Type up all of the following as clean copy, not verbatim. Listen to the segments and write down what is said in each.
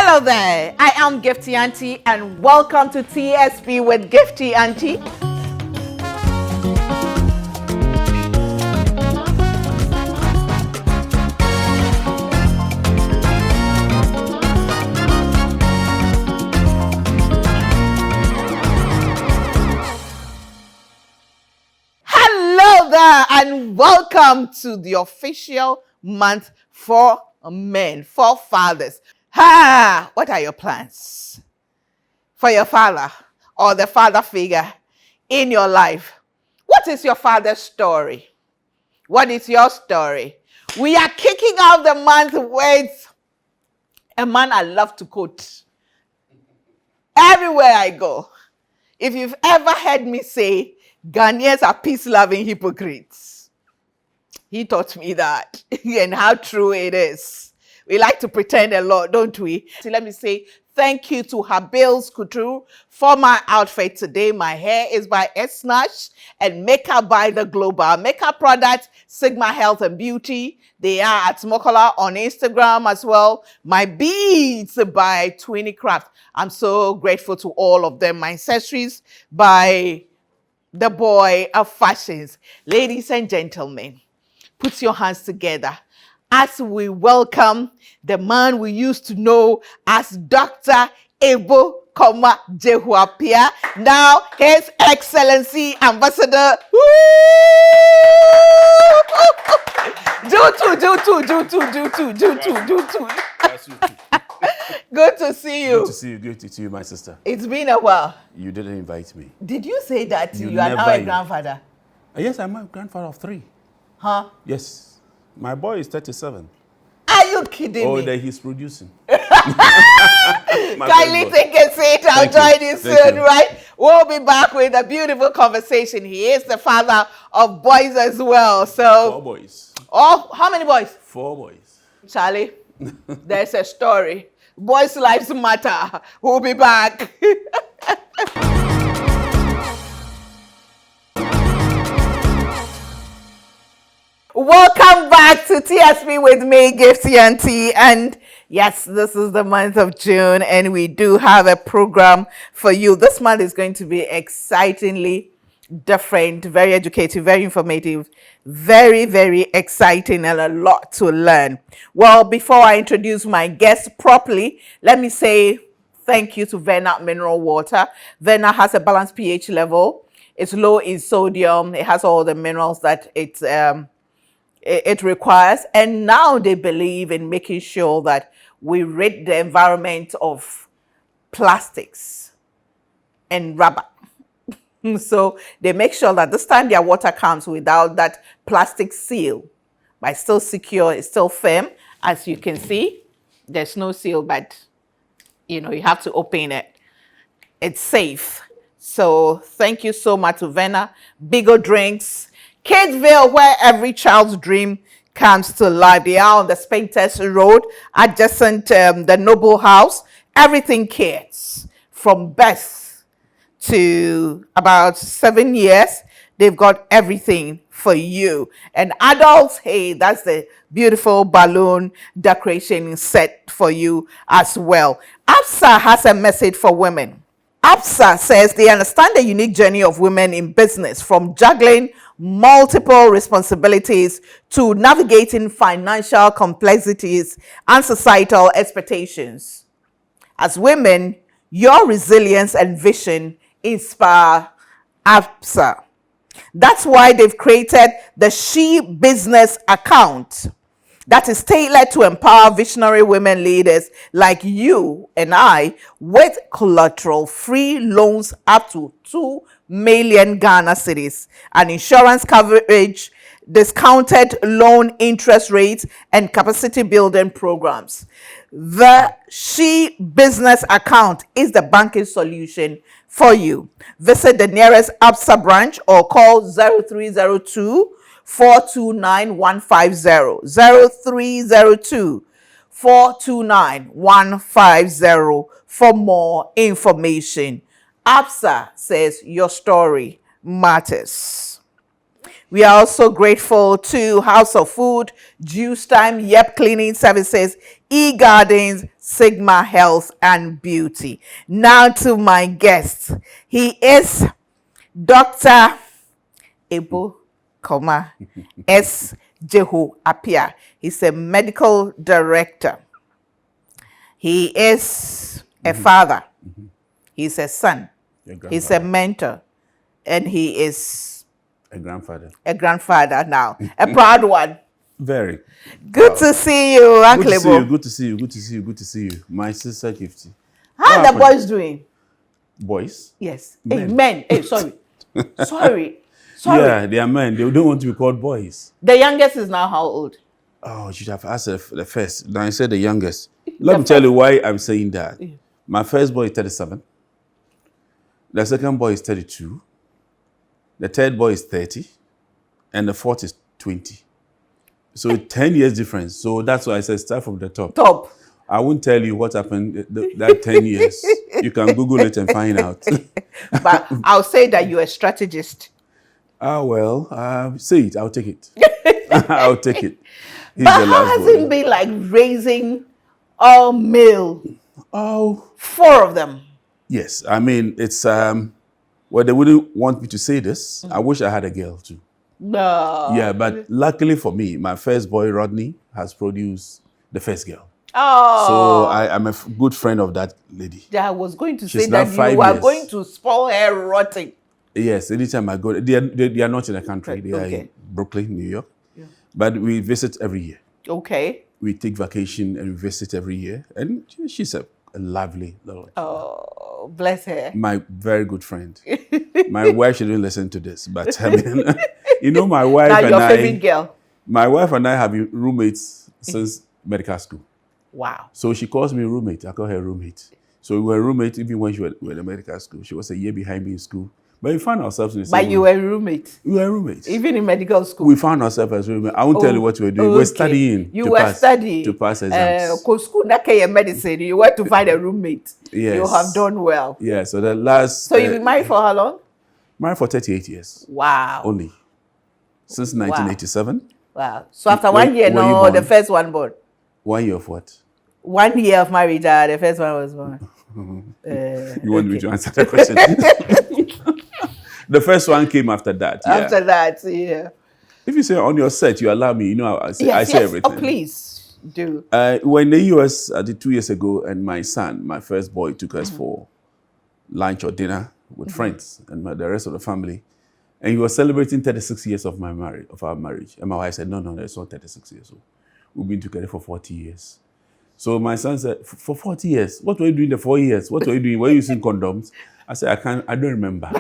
Hello there, I am Gifty Auntie and welcome to TSP with Gifty Auntie. Hello there and welcome to the official month for men, for fathers. What are your plans for your father or the father figure in your life? What is your father's story? What is your story? We are kicking off the month with a man I love to quote everywhere I go. If you've ever heard me say, Ghanaians are peace-loving hypocrites, he taught me that and how true it is. We like to pretend a lot, don't we? So let me say thank you to Habil's Couture for my outfit today. My hair is by Esnash and makeup by The Global. Makeup products, Sigma Health and Beauty. They are at Mokola on Instagram as well. My beads by Twinny Craft. I'm so grateful to all of them. My accessories by the boy of fashions. Ladies and gentlemen, put your hands together as we welcome the man we used to know as Dr. Ebo Jehuapia, now His Excellency Ambassador. Do two. Good to see you. Good to see you. Good to see you, my sister. It's been a while. You didn't invite me. Did you say that you are now a grandfather? Yes, I'm a grandfather of 3. Huh? Yes. My boy is 37. Are you kidding me? Oh, that he's producing. Kindly take a seat. I'll join you soon, right? We'll be back with a beautiful conversation. He is the father of boys as well. So 4 boys. Oh, how many boys? 4 boys. Charlie, there's a story. Boys' lives matter. We'll be back. Welcome back to TSP with me, Gifty Auntie. And yes, this is the month of June and we do have a program for you. This month is going to be excitingly different, very educative, very informative, very, very exciting and a lot to learn. Well, before I introduce my guest properly, let me say thank you to Vena Mineral Water. Vena has a balanced pH level. It's low in sodium. It has all the minerals that it requires, and now they believe in making sure that we rid the environment of plastics and rubber. So they make sure that this time their water comes without that plastic seal, but it's still secure, it's still firm. As you can see, there's no seal, but you have to open it. It's safe. So thank you so much to Vena. Bigger Drinks, Kidsville, where every child's dream comes to life. They are on the Spentest Road, adjacent the Noble House. Everything kids, from birth to about 7 years, they've got everything for you. And adults, hey, that's the beautiful balloon decoration set for you as well. APSA has a message for women. APSA says they understand the unique journey of women in business, from juggling multiple responsibilities to navigating financial complexities and societal expectations. As women, your resilience and vision inspire APSA. That's why they've created the She Business account that is tailored to empower visionary women leaders like you and I with collateral-free loans up to 2 million Ghana cedis, and insurance coverage, discounted loan interest rates, and capacity building programs. The She Business account is the banking solution for you. Visit the nearest APSA branch or call 0302 429 150, 0302 429 150 for more information. APSA says your story matters. We are also grateful to House of Food, Juice Time, Yep Cleaning Services, E-Gardens, Sigma Health and Beauty. Now to my guest. He is Dr. Ebo, S. Jehu Apia. He's a medical director. He is a father. He's a son. He's a mentor. And he is a grandfather. A grandfather now. A proud one. Very. Good to see you, Uncle Ebo. Good to see you. Good to see you. Good to see you. My sister Gifty. How are the boys doing? Boys? Yes. Men. Hey, men. Hey, sorry. Sorry. Yeah, they are men. They don't want to be called boys. The youngest is now how old? Oh, you should have asked the first. Now I said the youngest. Let me tell you why I'm saying that. Yeah. My first boy is 37. The second boy is 32. The third boy is 30. And the fourth is 20. So 10 years difference. So that's why I said start from the top. Top. I won't tell you what happened that 10 years. You can Google it and find out. But I'll say that you're a strategist. Say it. I'll take it. I'll take it. But how has it been like raising all male? Oh. 4 of them. Yes. I mean, it's, well, they wouldn't want me to say this. I wish I had a girl too. No. Yeah, but luckily for me, my first boy, Rodney, has produced the first girl. Oh. So I'm a good friend of that lady. I was going to say that you are going to spoil her rotting. Yes, anytime I go, they are not in the country. They are in Brooklyn, New York. Yeah. But we visit every year. Okay. We take vacation and we visit every year. And she's a lovely little. Oh, bless her. My very good friend. My wife shouldn't listen to this, but I mean, you know, my wife now and your favorite girl. My wife and I have been roommates since medical school. Wow. So she calls me roommate. I call her roommate. So we were roommates even when she was in medical school. She was a year behind me in school. But we found ourselves in the same But you were roommates? We were roommates. Even in medical school? We found ourselves as roommates. I won't tell you what we were doing. We were studying. You were studying? To pass exams. School, medicine. You went to find a roommate. Yes. You have done well. Yeah, so the last... So you've been married for how long? Married for 38 years. Wow. Only. Since 1987. Wow. So after 1 year, no, the first one born? 1 year of what? 1 year of marriage, the first one was born. You want me to answer the question? The first one came after that. Yeah. After that, yeah. If you say on your set, you allow me, you know, I say everything. Oh, please do. When the US, I did 2 years ago, and my son, my first boy, took us for lunch or dinner with friends and the rest of the family. And he was celebrating 36 years of our marriage. And my wife said, no, it's not 36 years old. We've been together for 40 years. So my son said, for 40 years, what were you doing the 4 years? What were you doing? Were you using condoms? I said, I don't remember.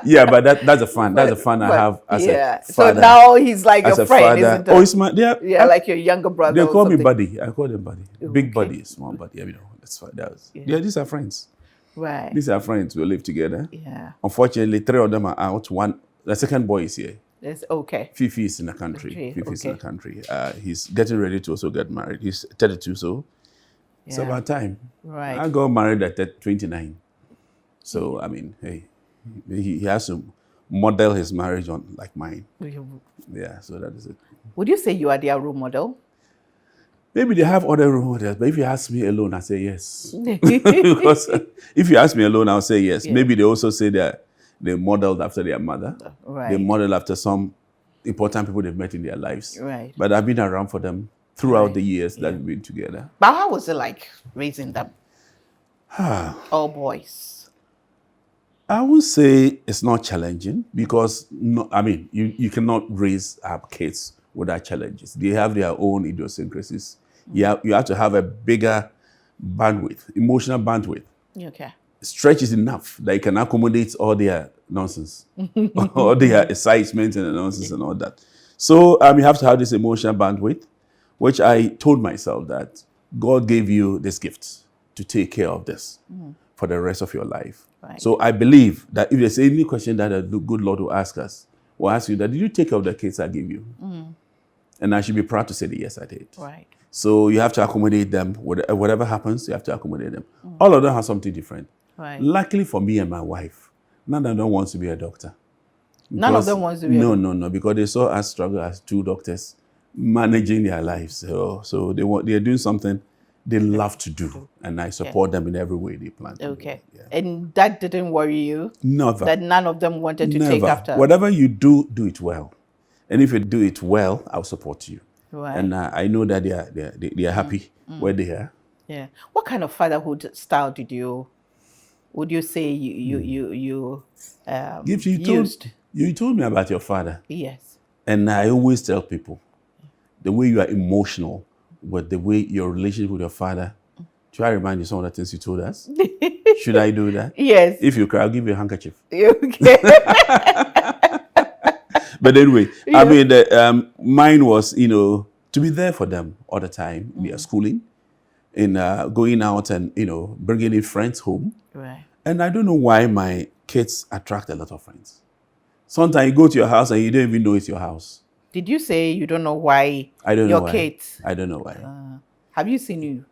Yeah, but that's a fun. That's a fun I have as a father. So now he's like your friend, isn't it? Oh, he's my like your younger brother. They call me buddy. I call them buddy. Big buddy, small buddy. You know, that's fine. These are friends. Right. These are friends. We live together. Yeah. Unfortunately, 3 of them are out. The second boy is here. It's okay. Fifi is in the country. Fifi's in the country. He's getting ready to also get married. He's 32, so it's about time. Right. I got married at 29. So, I mean, hey, he has to model his marriage on like mine. Yeah, so that is it. Would you say you are their role model? Maybe they have other role models, but if you ask me alone, I say yes. Because if you ask me alone, I'll say yes. Yeah. Maybe they also say that they modeled after their mother. Right. They modeled after some important people they've met in their lives. Right. But I've been around for them throughout the years that we've been together. But how was it like raising them? All boys. I would say it's not challenging because, you cannot raise up kids without challenges. They have their own idiosyncrasies. You have to have a bigger bandwidth, emotional bandwidth. Okay. Stretch is enough that you can accommodate all their nonsense, all their excitement and nonsense and all that. So you have to have this emotional bandwidth, which I told myself that God gave you this gift to take care of this for the rest of your life. Right. So I believe that if there's any question that the good Lord will ask us, we'll ask you that, did you take care of the kids I gave you? And I should be proud to say that yes, I did. Right. So you have to accommodate them. Whatever happens, you have to accommodate them. All of them have something different. Right. Luckily for me and my wife, None of them wants to be a doctor. None of them wants to be No, because they saw us struggle as two doctors managing their lives. So they're doing something they love to do, and I support them in every way they plan to do. Yeah. And that didn't worry you? Never. That none of them wanted to take after? Whatever you do, do it well. And if you do it well, I'll support you. Right. And I know that they are happy where they are. Yeah. What kind of fatherhood style would you say you used? You told me about your father. Yes. And I always tell people, the way you are emotional with the way your relationship with your father, should I remind you some of the things you told us? Should I do that? Yes. If you cry, I'll give you a handkerchief. Okay. But anyway, I mean, mine was, to be there for them all the time. Their schooling, in going out and, bringing in friends home. Right. And I don't know why my kids attract a lot of friends. Sometimes you go to your house and you don't even know it's your house. Did you say you don't know why I don't know why. kids? I don't know why. Have you seen you?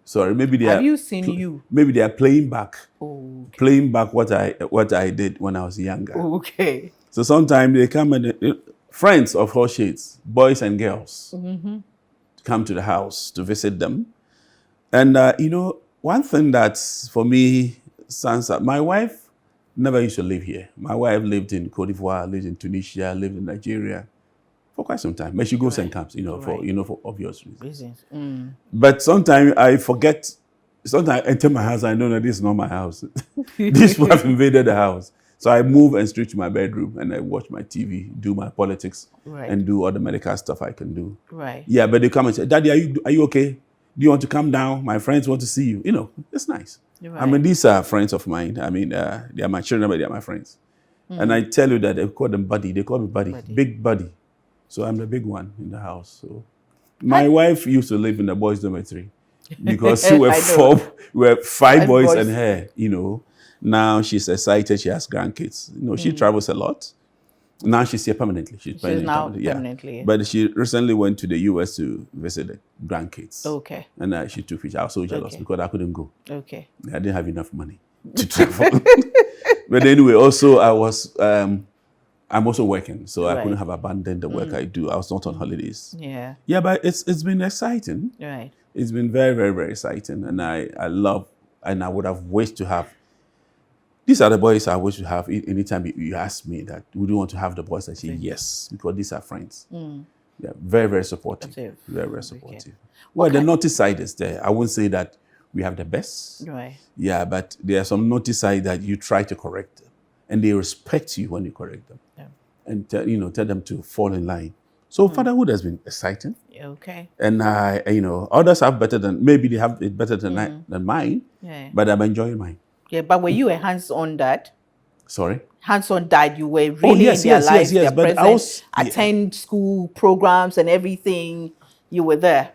Sorry, maybe they Have you seen you? Maybe they are playing back. Oh, okay. Playing back what I did when I was younger. Okay. So sometimes they come and friends of all shades, boys and girls, come to the house to visit them. And one thing that's for me stands out. My wife never used to live here. My wife lived in Cote d'Ivoire, lived in Tunisia, lived in Nigeria for quite some time. But she goes and comes, for obvious reasons. But sometimes I forget. Sometimes I enter my house, I know that this is not my house. These people have invaded the house. So I move and straight to my bedroom and I watch my TV, do my politics, and do all the medical stuff I can do. Right. Yeah, but they come and say, Daddy, are you okay? Do you want to come down? My friends want to see you. It's nice. Right. I mean, these are friends of mine. I mean, they are my children, but they are my friends. And I tell you that they call them buddy. They call me buddy. Big buddy. So I'm the big one in the house. So my wife used to live in the boys' dormitory because we were five boys and her, Now she's excited. She has grandkids. She travels a lot. Now she's here permanently. She's now permanently. Yeah. But she recently went to the US to visit the grandkids. Okay. And she took pictures. I was so jealous because I couldn't go. Okay. I didn't have enough money to travel. But anyway, also I'm also working, so I couldn't have abandoned the work I do. I was not on holidays. Yeah. Yeah, but it's been exciting. Right. It's been very, very, very exciting, and I love, and I would have wished to have. These are the boys I wish to have. Anytime you ask me that, would you want to have the boys? I say yes, because these are friends. Yeah, very, very supportive. Very, very supportive. Well, the naughty side is there. I wouldn't say that we have the best. Right. Yeah, but there are some naughty side that you try to correct them, and they respect you when you correct them. Yeah. And tell them to fall in line. So fatherhood has been exciting. Okay. And others have maybe they have it better than mine. Yeah. But I'm enjoying mine. Yeah, but were you a hands-on dad? Sorry? Hands-on dad, you were really in their lives, their but presence, attend school programs and everything. You were there.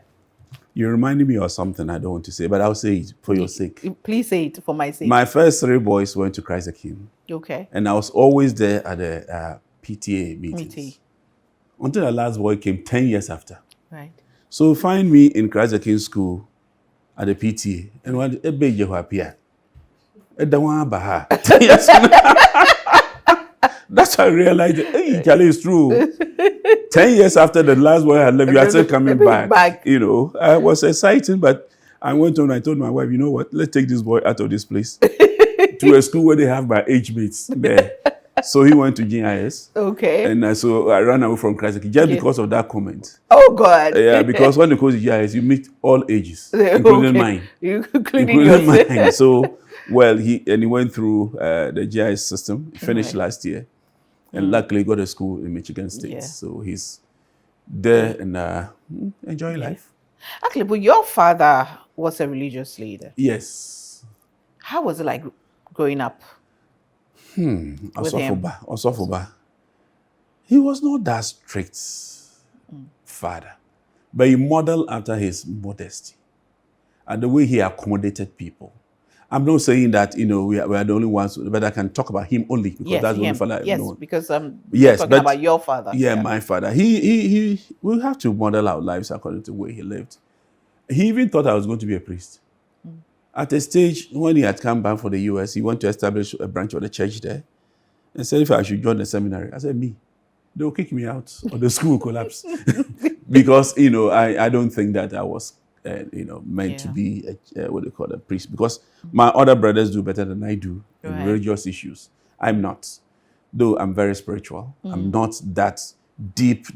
You reminded me of something I don't want to say, but I'll say it for your sake. Please say it for my sake. My first 3 boys went to Christ the King. Okay. And I was always there at the PTA meetings. Until the last boy came 10 years after. Right. So find me in Christ the King school at the PTA. And when a baby appear. That's how I realized, hey, Charlie, it's true. 10 years after the last boy had left, you are still coming back. I was exciting, but I went on, I told my wife, you know what, let's take this boy out of this place to a school where they have my age mates there. So he went to GIS. Okay. And so I ran away from Christ just because of that comment. Oh, God. Yeah, because when you go to GIS, you meet all ages, including mine. Including mine. So, he went through the GIS system, finished last year, and luckily got a school in Michigan State. Yeah. So he's there and enjoying life. Actually, but your father was a religious leader. Yes. How was it like growing up? Osofoba. He was not that strict father, but he modeled after his modesty and the way he accommodated people. I'm not saying that we are the only ones, but I can talk about him only because that's the only father I've known. Because I'm talking about your father. Yeah, my father. He we have to model our lives according to the way he lived. He even thought I was going to be a priest. At a stage when he had come back from the US, he wanted to establish a branch of the church there. and said if I should join the seminary. I said, me. They'll kick me out or the school will collapse. Because, I don't think that I was, meant to be, what they call a priest. Because my other brothers do better than I do in religious issues. I'm not. Though I'm very spiritual. I'm not that deep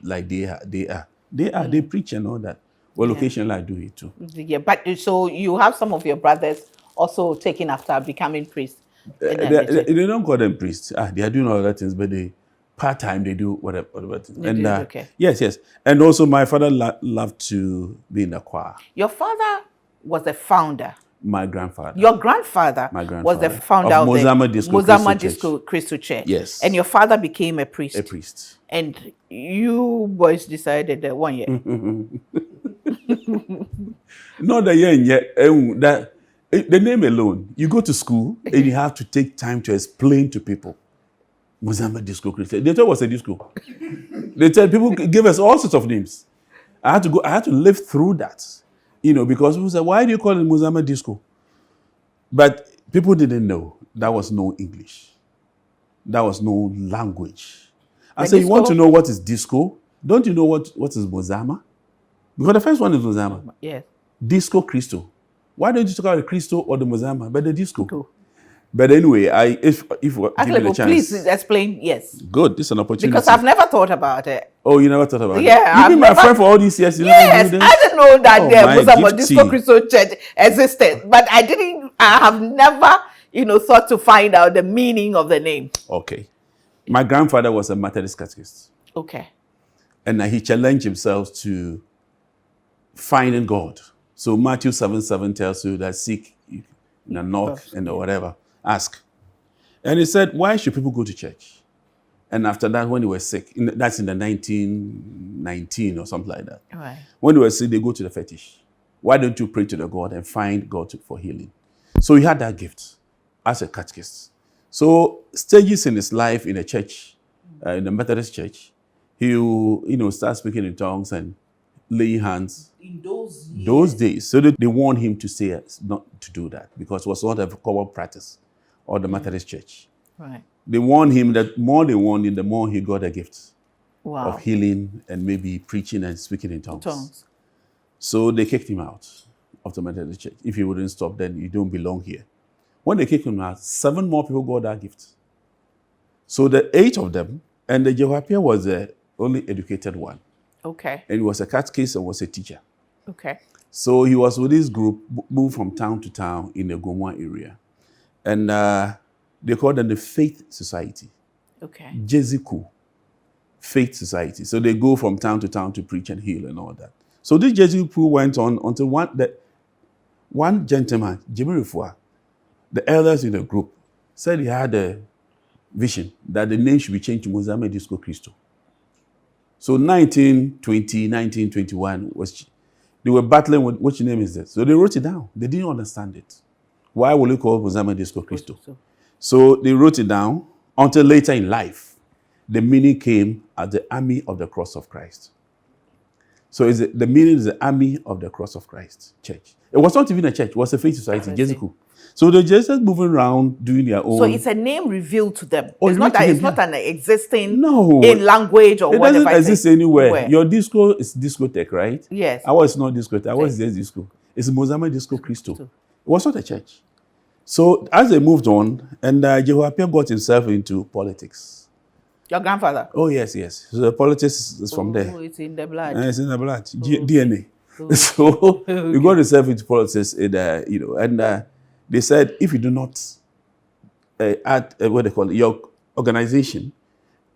like they are. They preach and all that. Well, occasionally I do it too. Yeah, but so you have some of your brothers also taking after becoming priests. They don't call them priests. They are doing all other things, but they part-time they do whatever things. And okay. Yes. And also my father loved to be in the choir. Your father was the founder. My grandfather. Your grandfather was the founder of Mozambique Disco Christo Church. Yes. And your father became a priest. A priest. And you boys decided that 1 year. Not the year yet. The name alone. You go to school and you have to take time to explain to people. Mozambique Disco Christo. They thought it was a disco. They tell people give us all sorts of names. I had to live through that. Because people said, why do you call it Mozambique Disco? But people didn't know. That was no English. That was no language. I said, you want to know what is disco? Don't you know what is Mozambique? Because the first one is Mozambique. Yes. Disco Christo. Why don't you talk about the Christo or the Mozambique, but the disco? Cool. But anyway, if give me the chance. Please explain, yes. Good, this is an opportunity. Because I've never thought about it. Oh, you never thought about it? Yeah. You've been my friend for all these years. Yes, I didn't know that there was a Gifty. Disco Christo Church existed. But I have never, thought to find out the meaning of the name. Okay. My grandfather was a Methodist catechist. Okay. And he challenged himself to finding God. So Matthew 7:7 tells you that seek, knock, and whatever. Ask. And he said, why should people go to church? And after that, when they were sick, that's in the 1919 or something like that. Right. When they were sick, they go to the fetish. Why don't you pray to the God and find God for healing? So he had that gift as a catechist. So stages in his life in a church, in the Methodist church, he will, start speaking in tongues and laying hands. In those days. So they warned him to say not to do that because it was not a common practice of the Methodist church. Right. They warned him that more they warned him, the more he got a gift of healing and maybe preaching and speaking in tongues. So they kicked him out of the Methodist church. If he wouldn't stop, then you don't belong here. When they kicked him out, 7 more people got that gift. So the 8 of them, and the Jehoiapia was the only educated one. Okay. And he was a catechist and was a teacher. Okay. So he was with this group, moved from town to town in the Gomwa area. And they called them the Faith Society. Okay. Jeziku, Faith Society. So they go from town to town to preach and heal and all that. So this Jeziku went on until one gentleman, Jimmy Rufua, the elders in the group, said he had a vision that the name should be changed to Mozambique Disco Christo. So 1920, 1921, they were battling with which name is this. So they wrote it down. They didn't understand it. Why will you call Mozambique Disco Christo? So they wrote it down until later in life. The meaning came as the Army of the Cross of Christ. So the meaning is the Army of the Cross of Christ Church. It was not even a church. It was a faith society, Jeziku. So they're just moving around doing their own. So it's a name revealed to them. Oh, it's not an existing no, in language or whatever. It doesn't exist anywhere. Your disco is discotheque, right? Yes. Ours is not discotheque. Ours is just disco. It's Mozambique Disco Christo. It was not a church. So as they moved on, and Jehoiapia got himself into politics. Your grandfather? Oh, yes. So the politics is from there. Oh, it's in the blood. It's in the blood. DNA. So he got himself into politics, and they said, if you do not add what they call it, your organization,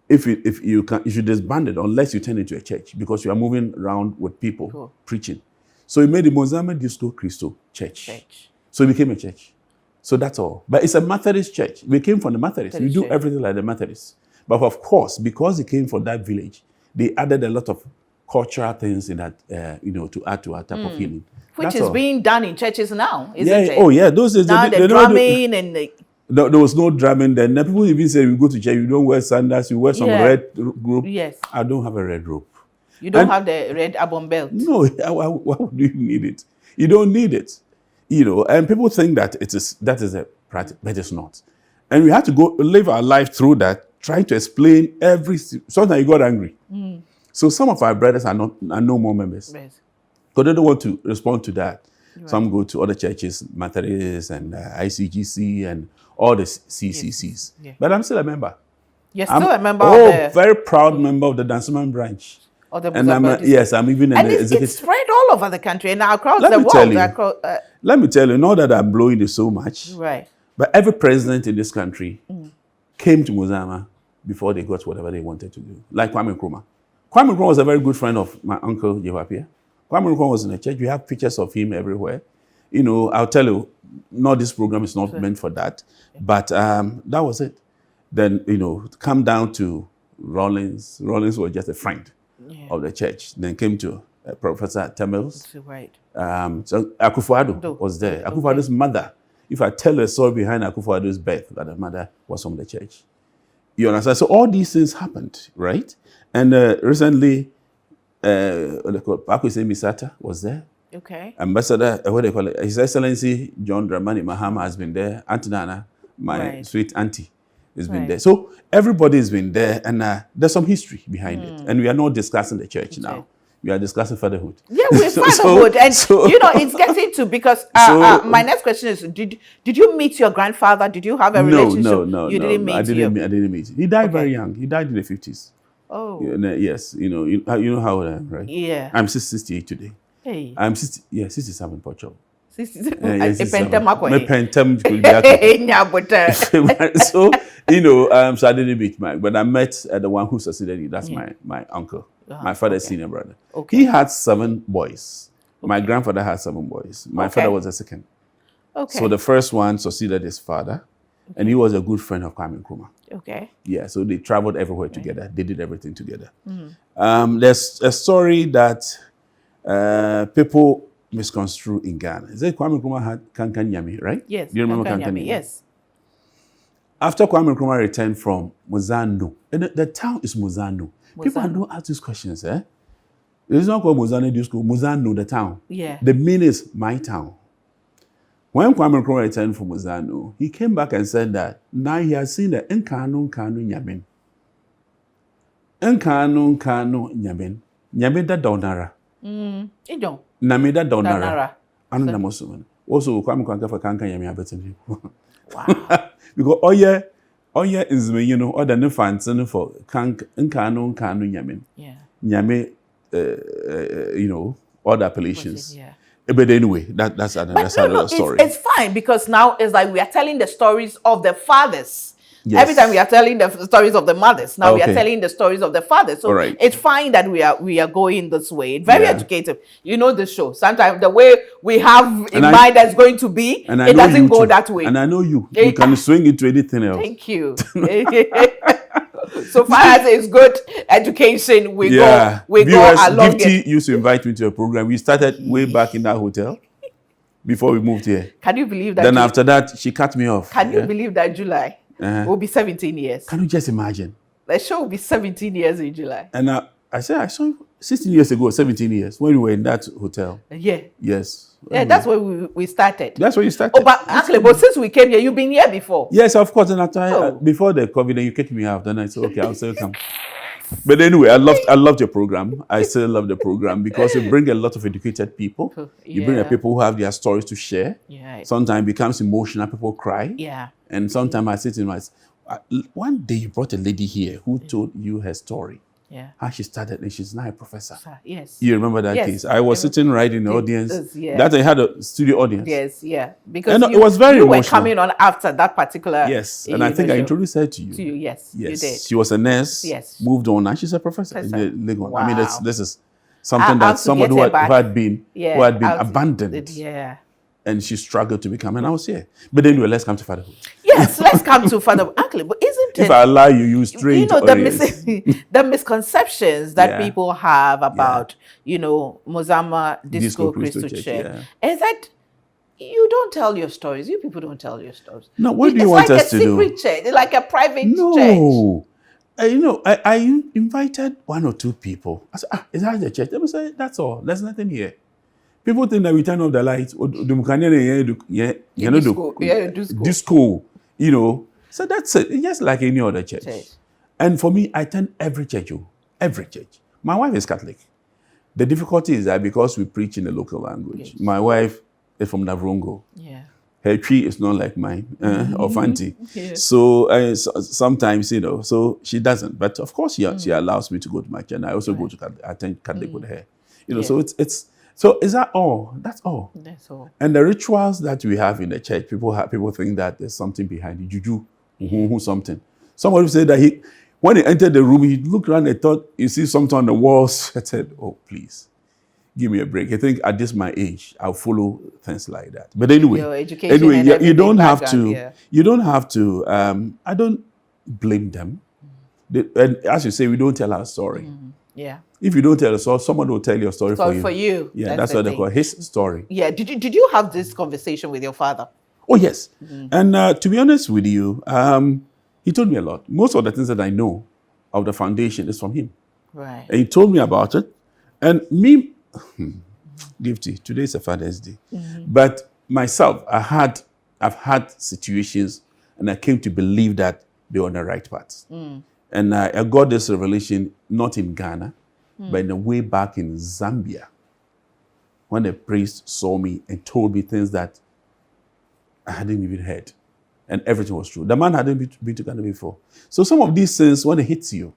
if you should disband it unless you turn it into a church because you are moving around with people preaching. So he made the Mozambique Disco Christo Church. So it became a church. So that's all. But it's a Methodist church. We came from the Methodists. We do everything like the Methodists. But of course, because it came from that village, they added a lot of cultural things in that, to add to our type of healing. Which is being done in churches now, isn't it? Oh, yeah. Those days, now the drumming and the... There was no drumming then. People even say, we go to church, you don't wear sandals, you wear some red robe. Yes. I don't have a red robe. You don't have the red album belt? No, why would you need it? You don't need it. And people think that that is a practice, but it's not. And we had to go live our life through that, trying to explain sometimes you got angry. So some of our brothers are no more members. Yes. Because they don't want to respond to that. Right. Some go to other churches, Methodist and ICGC and all the CCCs. Yes. Yeah. But I'm still a member. You're still a member of the... very proud member of the Dansoman branch. Of the And I'm even in the executive. It's spread all over the country and across Let the me world. tell you. Let me tell you, not that I'm blowing it so much. Right. But every president in this country came to Mozama before they got whatever they wanted to do. Like Kwame Nkrumah. Kwame Nkrumah was a very good friend of my uncle, Jewapia. Kwame Nkrumah was in the church. We have pictures of him everywhere. You know, I'll tell you, no, this program is not meant for that. But that was it. Then, you know, come down to Rollins. Rollins was just a friend of the church. Then came to Professor Tamils. Right. So Akufo-Addo was there. Akufo-Addo's mother. If I tell the story behind Akufo-Addo's birth, that the mother was from the church. You understand? So all these things happened, right? And recently, Pakwese Misata was there. Okay. Ambassador, what they call it? His Excellency John Dramani Mahama has been there. Auntie Nana, my sweet auntie, has been there. So everybody has been there, and there's some history behind it. And we are not discussing the church now. We are discussing fatherhood. Yeah, we're fatherhood. You know, it's getting to, because my next question is, did you meet your grandfather? Did you have a relationship? No. You didn't meet I didn't meet him. He died very young. He died in the 50s. Oh. Yes, you know how old I am, right? Yeah. I'm 68 today. Hey. I'm 67 Portugal. 67. So, so I didn't meet Mike, but I met the one who succeeded him. That's my uncle, my father's senior brother. Okay. He had 7 boys. My grandfather had 7 boys. My father was the second. Okay. So the first one succeeded his father, and he was a good friend of Kwame Nkrumah. Okay. Yeah, so they traveled everywhere together. They did everything together. There's a story that people misconstrue in Ghana. Is it Kwame Nkrumah had Kankan Nyame, right? Yes. Do you remember Kankan Nyame? Yes. After Kwame Nkrumah returned from Mozano, and the town is Mozano. People don't ask these questions, eh? It's not called Mozano Disco. Mozano, the town. Yeah. The meaning is my town. When Kwame Nkrumah returned from Mozano, he came back and said that now he has seen the Nkanu Nyamen. Nkanu Nyamen. Nyamen da Daunara. Ijon. Namida Daunara. Anu namosuman. Also, Kwame Nkrumah for Kankan Nyame abeteni. Wow. Because oye is me, other than fancy for Nkanu Nyamen. Yeah. Nyame, other appellations. Yeah. But anyway, that's another story. It's fine, because now it's like we are telling the stories of the fathers. Yes. Every time we are telling the stories of the mothers, now we are telling the stories of the fathers. So it's fine that we are going this way. It's very educative. You know the show. Sometimes the way we have in mind that's going to be, it doesn't go that way. And I know you can swing it to anything else. Thank you. So far as it's good education, we go along. Gifty used to invite me to a program. We started way back in that hotel before we moved here. Can you believe that? Then after that, she cut me off. Can you believe that July will be 17 years? Can you just imagine? The show will be 17 years in July. And I said, I saw you 16 years ago, 17 years, when we were in that hotel. Yeah. Yes. Yeah, that's where we started. That's where you started. Oh, but actually, since we came here, you've been here before. Yes, of course. And after before the COVID, then you kicked me out. Then I said, okay, I'll still come. But anyway, I loved your program. I still love the program because you bring a lot of educated people. You bring people who have their stories to share. Yeah. Sometimes it becomes emotional. People cry. Yeah. And sometimes I sit in my... One day you brought a lady here who told you her story. Yeah. How she started, and she's now a professor. Yes. You remember that case? I was sitting right in the audience. That I had a studio audience. Yes, yeah. Because it was very emotional. You were coming on after that particular. Yes, and I think I introduced her to you. To you, yes. You did. She was a nurse. Yes. Moved on, and she's a professor. In the Legon. Wow. I mean, this is something that someone who had been abandoned. Yeah. And she struggled to become, and I was here. But anyway, let's come to fatherhood. Yes, let's come to fatherhood. Actually, but isn't it? If I allow you strange the misconceptions that people have about, Mozama Disco Christo Church is that you don't tell your stories. You people don't tell your stories. No, what do you want us to do? It's like a secret church. It's like a private church. No. I invited 1 or 2 people. I said, is that the church? They would say, that's all. There's nothing here. People think that we turn off the lights. Disco. So that's it. It's just like any other church. And for me, I attend every church. Every church. My wife is Catholic. The difficulty is that because we preach in the local language, my wife is from Navrongo. Yeah. Her tree is not like mine or Fanti. Yeah. So sometimes, so she doesn't. But of course, she allows me to go to my church. And I also go to attend Catholic with her. So so is that all? That's all. That's all. And the rituals that we have in the church, people think that there's something behind it. Juju, something. Somebody said that when he entered the room, he looked around and thought, you see something on the walls. I said, oh, please, give me a break. I think at this my age, I'll follow things like that. But anyway, you don't have to. Yeah. You don't have to. I don't blame them. And as you say, we don't tell our story. Yeah. If you don't tell a story, someone will tell your story for you. For you. Yeah, that's what they call his story. Yeah. Did you have this conversation with your father? Oh yes. And to be honest with you, he told me a lot. Most of the things that I know of the foundation is from him. Right. And he told me about it. And me, Gifty, today is a Father's Day. But myself, I've had situations and I came to believe that they were on the right path. And I got this revelation not in Ghana, but in the way back in Zambia, when the priest saw me and told me things that I hadn't even heard. And everything was true. The man hadn't been to Ghana before. So some of these things, when it hits you,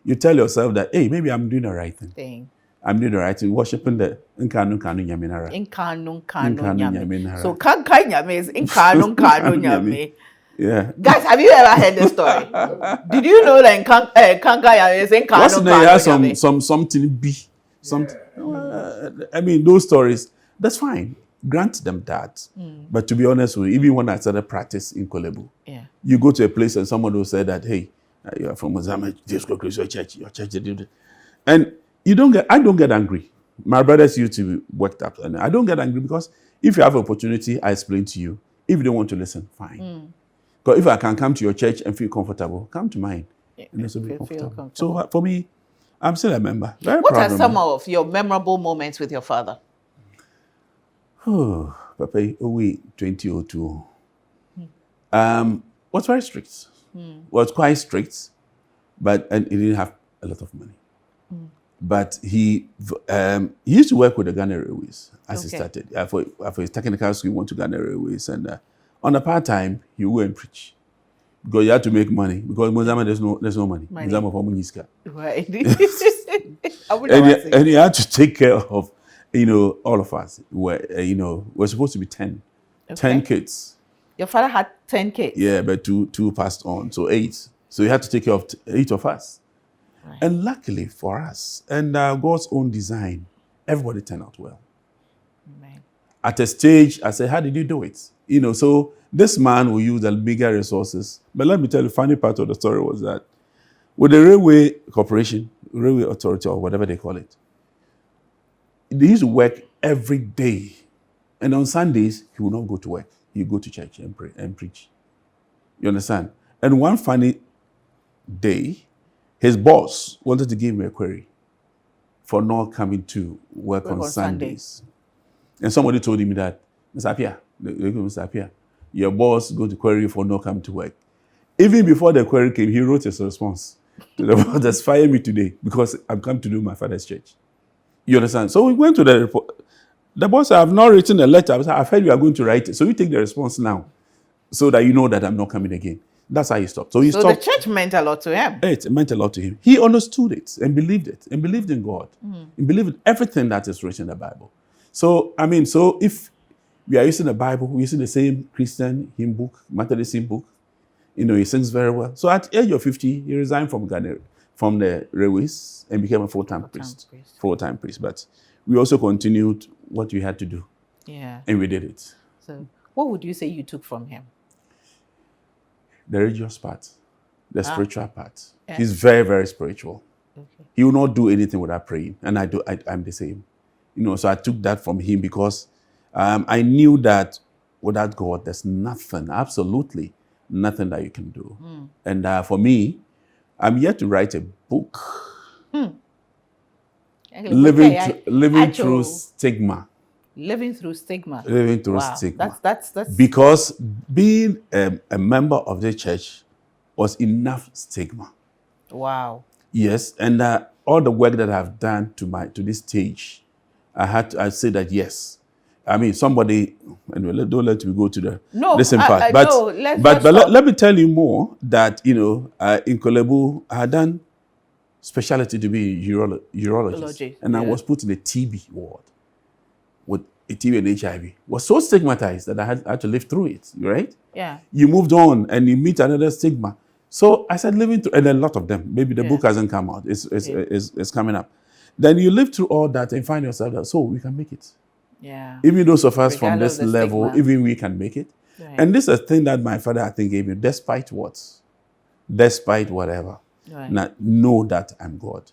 you tell yourself that, hey, maybe I'm doing the right thing. I'm doing the right thing, worshiping the Nkanu Nyaminara. Nkanu Nyaminara. So Kankai Nyame is Nkanu Nyame. Yeah. Guys, have you ever heard this story? Did you know that Kankai Nyame is Nkanu Nyame? Something B. I mean, those stories, that's fine. Grant them that. But to be honest with you, even when I started practice in Kolebu, you go to a place and someone will say that, hey, you're from Mozambique, just go to your church, and I don't get angry. My brothers used to be worked up, and I don't get angry because if you have an opportunity, I explain to you. If you don't want to listen, fine. Because if I can come to your church and feel comfortable, come to mine and also be comfortable. So for me, I'm still a member. What are some of your memorable moments with your father? Oh, Papa, we 2002. Was very strict. Was quite strict, and he didn't have a lot of money. But he used to work with the Ghana Railways as he started. For his technical school, he went to Ghana Railways, and on a part time, he would go and preach because you had to make money. Because in Mozambique, there's no money. Right. And he had to take care of, all of us. We're supposed to be 10 kids. Your father had 10 kids? Yeah, but two passed on, so 8. So he had to take care of 8 of us. Right. And luckily for us, and God's own design, everybody turned out well. Amen. At a stage, I said, how did you do it? So this man will use the bigger resources. But let me tell you, the funny part of the story was that with the railway corporation, railway authority, or whatever they call it, they used to work every day. And on Sundays, he would not go to work. He would go to church and pray and preach. You understand? And one funny day, his boss wanted to give me a query for not coming to work on Sundays. And somebody told him that, Mr. Apia, your boss going to query you for not coming to work. Even before the query came, he wrote his response to the boss, that's fire me today because I'm come to do my father's church. You understand? So we went to the report. The boss said, I've not written a letter. I've heard you are going to write it. So you take the response now so that you know that I'm not coming again. That's how he stopped. So stopped. The church meant a lot to him. It meant a lot to him. He understood it and believed in God. And believed in everything that is written in the Bible. So, if we are using the Bible, we're using the same Christian hymn book, Methodist hymn book, he sings very well. So at the age of 50, he resigned from Ghana, from the railways and became a full-time priest. Full-time priest. But we also continued what we had to do. Yeah. And we did it. So what would you say you took from him? The religious part, the spiritual part. Yeah. He's very, very spiritual. Okay. He will not do anything without praying. And I'm the same. So I took that from him because I knew that without God, there's nothing, absolutely nothing that you can do. And for me, I'm yet to write a book. Living through stigma. Living through stigma. Living through Wow. stigma. That's Because being a member of the church was enough stigma. wow. Yes, and all the work that I've done to this stage, I say that yes. I mean, somebody, anyway, don't let me go to the listen part. But no, let me tell you more that, in Kolebu, I had done specialty to be urologist. And I was put in a TB ward with a TB and HIV. Was so stigmatized that I had to live through it, right? Yeah. You moved on and you meet another stigma. So I said, living through, and a lot of them. Maybe the book hasn't come out. It's coming up. Then you live through all that and find yourself that, so we can make it. Yeah. Even those of us from this level, stigma. Even we can make it. Right. And this is a thing that my father, I think, gave me, despite what? Despite whatever. Right. Now, know that I'm God.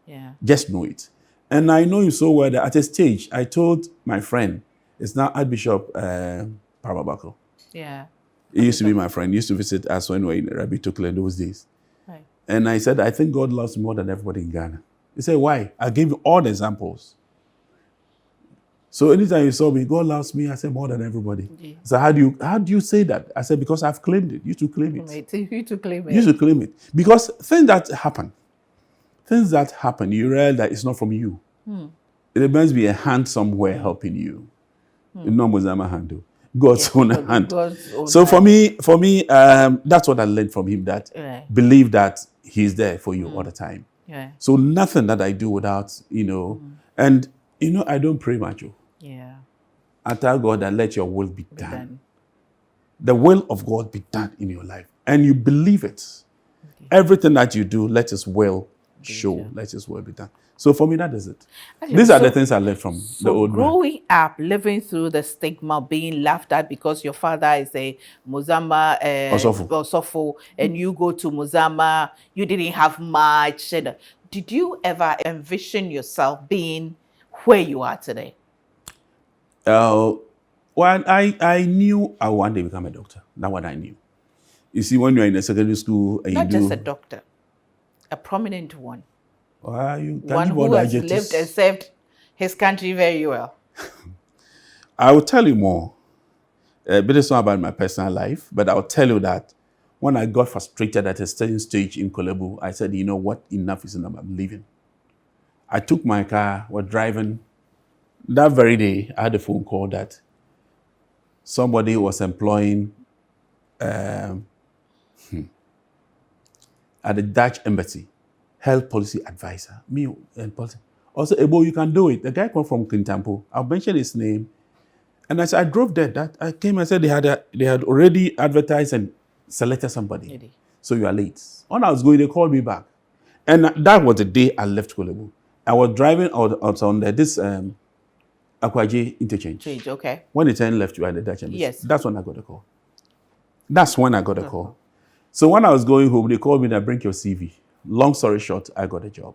Yeah. Just know it. And I know you so well that at a stage, I told my friend, it's now Archbishop Parabako. Yeah. He used to be my friend. He used to visit us when we were in Rabbi Tukle in those days. Right. And I said, I think God loves me more than everybody in Ghana. He said, why? I gave you all the examples. So anytime you saw me, God loves me, I said, more than everybody. Yeah. So how do you say that? I said, because I've claimed it. You to claim it. You to claim it. You should claim it. Because things that happen, you realize that it's not from you. It must be a hand somewhere helping you. No Mozama handle. God's own hand. So for me, that's what I learned from him, that believe that he's there for you all the time. Yeah. So nothing that I do without, and, I don't pray much. Yeah. I tell God that let your will be done. The will of God be done in your life. And you believe it. Okay. Everything that you do, let his will show. Let his will be done. So for me, that is it. Actually, these are the things I learned from the old man. Growing up, living through the stigma, being laughed at because your father is a Muzama Osofo, and you go to Muzama, you didn't have much. And did you ever envision yourself being where you are today? Well, I knew I would one day become a doctor. That's what I knew. You see, when you're in a secondary school, and not just a doctor, a prominent one. One who has lived and served his country very well. I will tell you more. But it's not about my personal life, but I'll tell you that when I got frustrated at a certain stage in Kolebu, I said, you know what, enough is enough, I'm leaving. I took my car, was driving. That very day, I had a phone call that somebody was employing at the Dutch embassy, health policy advisor, me and policy. Also, Ebo, you can do it. The guy come from Kintampo. I'll mention his name. And as I drove there, I came and said they had already advertised and selected somebody. So you are late. When I was going, they called me back. And that was the day I left Kolebu. I was driving out on this Akwaje interchange. Okay. When the train left you at the Dutch embassy. Yes. That's when I got a call. That's when I got a call. So when I was going home, they called me and bring your CV. Long story short, I got a job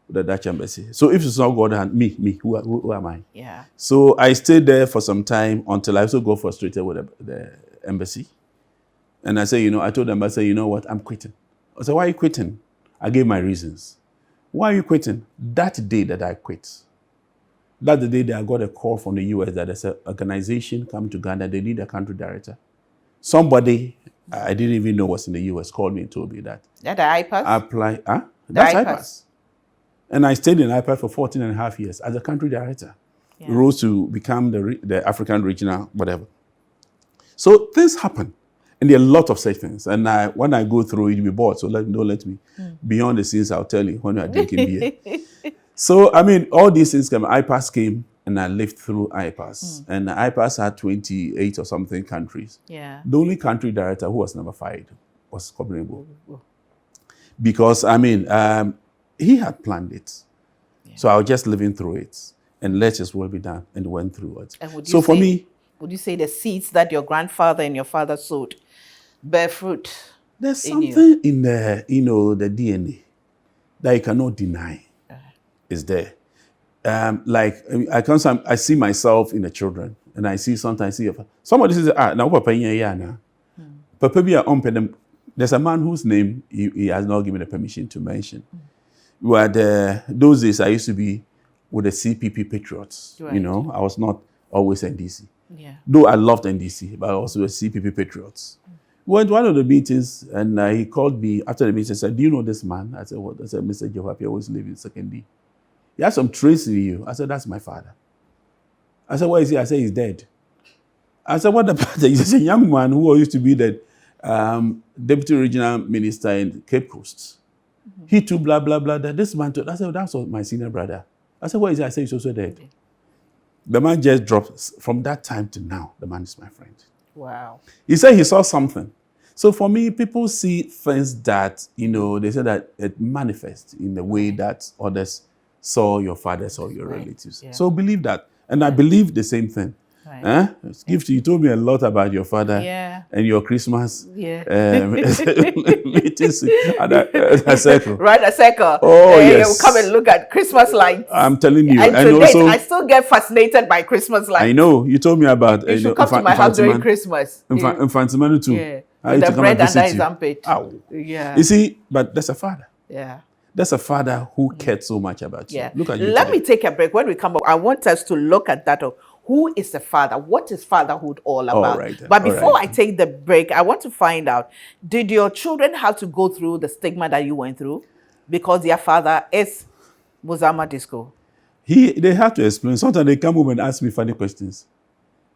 with the Dutch embassy. So if it's not God and me, who am I? Yeah. So I stayed there for some time until I also got frustrated with the embassy. And I said, I told them, I said, you know what, I'm quitting. I said, why are you quitting? I gave my reasons. Why are you quitting? That day that I quit, that's the day that I got a call from the US that there's an organization coming to Ghana, they need a country director. Somebody I didn't even know was in the US called me and told me that. That the IPAS? That's IPAS. And I stayed in IPAS for 14 and a half years as a country director. Yeah. Rose to become the African regional whatever. So things happen. And there are a lot of such things. And when I go through it, you'll be bored. So don't let me. Beyond the scenes, I'll tell you when you are drinking beer. So, all these things came. IPAS came, and I lived through IPAS. And IPAS had 28 or something countries. Yeah. The only country director who was never fired was Kobrenbo. Because, he had planned it. Yeah. So I was just living through it. And let his will be done, and went through it. So for me... Would you say the seeds that your grandfather and your father sowed bear fruit? There's something in the DNA that you cannot deny. Is there. I see myself in the children, and I see sometimes somebody says, now Papa na. Papa be on. There's a man whose name he has not given the permission to mention. Those days I used to be with the CPP Patriots. Right. I was not always NDC. Yeah. Though I loved NDC, but I also a CPP Patriots. We went to one of the meetings, and he called me after the meeting and said, "Do you know this man?" I said, "What?" I said, "Mr. Jewapi always live in 2nd D. He has some traits in you." I said, "That's my father." I said, "Where is he?" I said, "He's dead." I said, "What the father?" He's a young man who used to be the deputy regional minister in Cape Coast. He too, blah, blah, blah. This man too. I said, "That's my senior brother." I said, "Where is he?" I said, "He's also dead." Okay. The man just dropped. From that time to now, the man is my friend. Wow. He said he saw something. So for me, people see things that, they say that it manifests in the way that others saw your fathers or your relatives. Yeah. So believe that. And I believe the same thing. Right. Gifty, you told me a lot about your father and your Christmas meetings at a circle. Right, a circle. Oh, yes. We'll come and look at Christmas lights. I'm telling you. And to date, I still get fascinated by Christmas lights. I know. You told me about... You should come to my house during Christmas. Infantimanu too. Yeah. With the bread under his armpit. Yeah. You see, but that's a father. Yeah. That's a father who cared so much about you. Yeah. Look at you. Let me take a break. When we come back, I want us to look at that of who is the father? What is fatherhood all about? But before I take the break, I want to find out, did your children have to go through the stigma that you went through? Because their father is Buzama Disco. They have to explain. Sometimes they come home and ask me funny questions.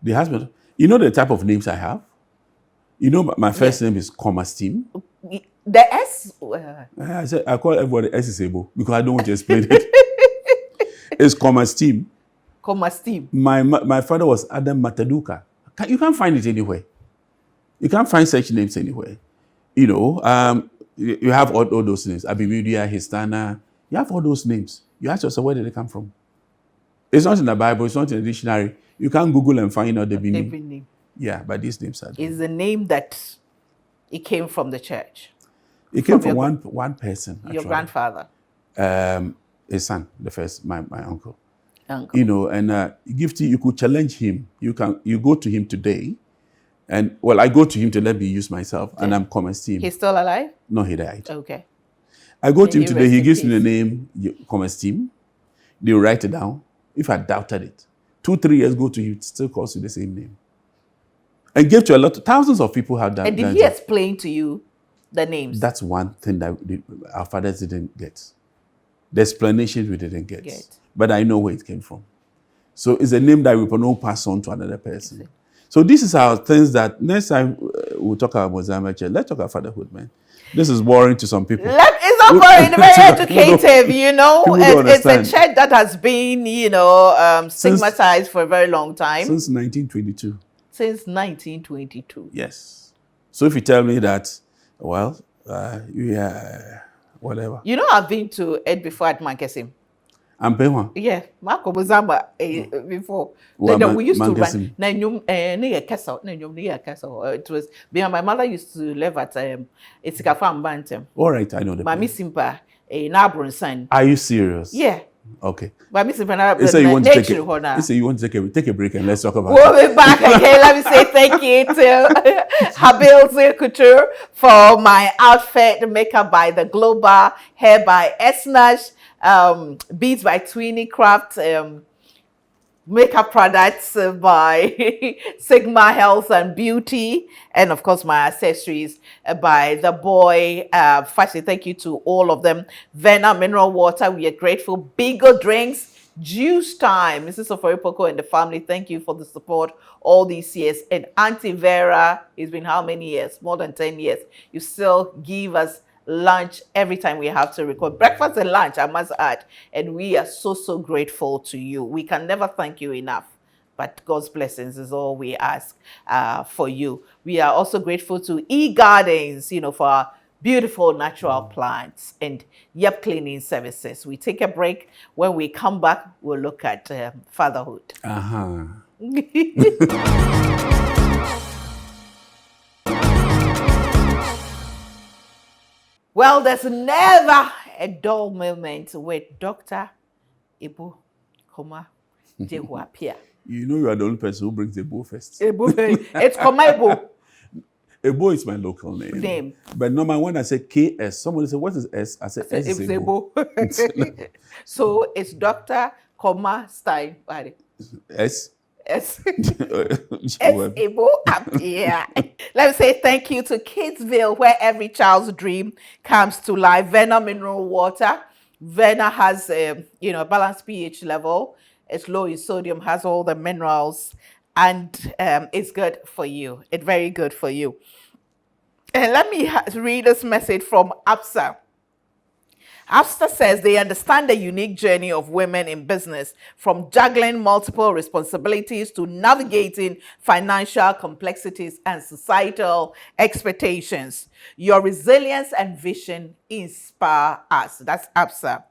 They ask me, you know the type of names I have? You know my first name is Steam. The S? I said, I call everybody S-able because I don't want to explain it. It's Steam. Steam. My father was Adam Mataduka. You can't find it anywhere. You can't find such names anywhere. You have all those names. Abimudia, Histana. You have all those names. You ask yourself, where did they come from? It's not in the Bible. It's not in the dictionary. You can't Google and find out the meaning. Yeah, but these names are there. Is the name that it came from the church? It came from one person. Your grandfather? His son, the first, my uncle. And Gifty, you could challenge him. You go to him today, and I go to him to let me use myself, and I'm Steam. He's still alive? No, he died. Okay. I go to him today. He gives me the name Steam. They write it down. If I doubted it, 2-3 years go to him, it still calls you the same name. And gave to thousands of people have that. And did he explain to you the names? That's one thing that our fathers didn't get. The explanation we didn't get. But I know where it came from. So it's a name that we can all pass on to another person. So this is our things that next time we'll talk about Mozambique. Let's talk about fatherhood, man. This is boring to some people. It's not boring, very educative, It's a church that has been, stigmatized for a very long time. Since 1922. Since 1922. Yes. So if you tell me that, whatever. I've been to Ed before at Mankesim. Yeah, Marco Buzamba before. Then we used to run. It was my mother used to live at it's a farm Bantam. All right, I know the Mami Simpa, a neighboring son. Are you serious? Yeah. Okay. Mami Simpa, you want to take a break and let's talk about We'll be back again. Let me say thank you to Habil Couture for my outfit, makeup by The Global, hair by Esnash. Beads by Tweeny Craft, makeup products by Sigma Health and Beauty, and of course my accessories by The Boy Fashion. Thank you to all of them. Vena Mineral Water, we are grateful. Bigo Drinks, Juice Time, Mrs. Oforipoko and the family, thank you for the support all these years. And Auntie Vera, it's been how many years? More than 10 years. You still give us lunch every time we have to record. Breakfast and lunch, I must add. And we are so, so grateful to you. We can never thank you enough. But God's blessings is all we ask for you. We are also grateful to E-Gardens, for our beautiful natural plants and cleaning services. We take a break. When we come back, we'll look at fatherhood. Well, there's never a dull moment with Dr. Ibu Koma Jehuapia. You are the only person who brings Ebo first. It's Koma Ebo. Ebo is my local name. But normally when I say KS, somebody say, what is S? I say S is Ebo. So it's Dr. Koma Stein. S? Able up here. Let me say thank you to Kidsville, where every child's dream comes to life. Vena mineral water. Vena has a balanced pH level. It's low in sodium, has all the minerals, and it's good for you. It's very good for you. And let me read this message from Absa. Absa says they understand the unique journey of women in business, from juggling multiple responsibilities to navigating financial complexities and societal expectations. Your resilience and vision inspire us. That's Absa.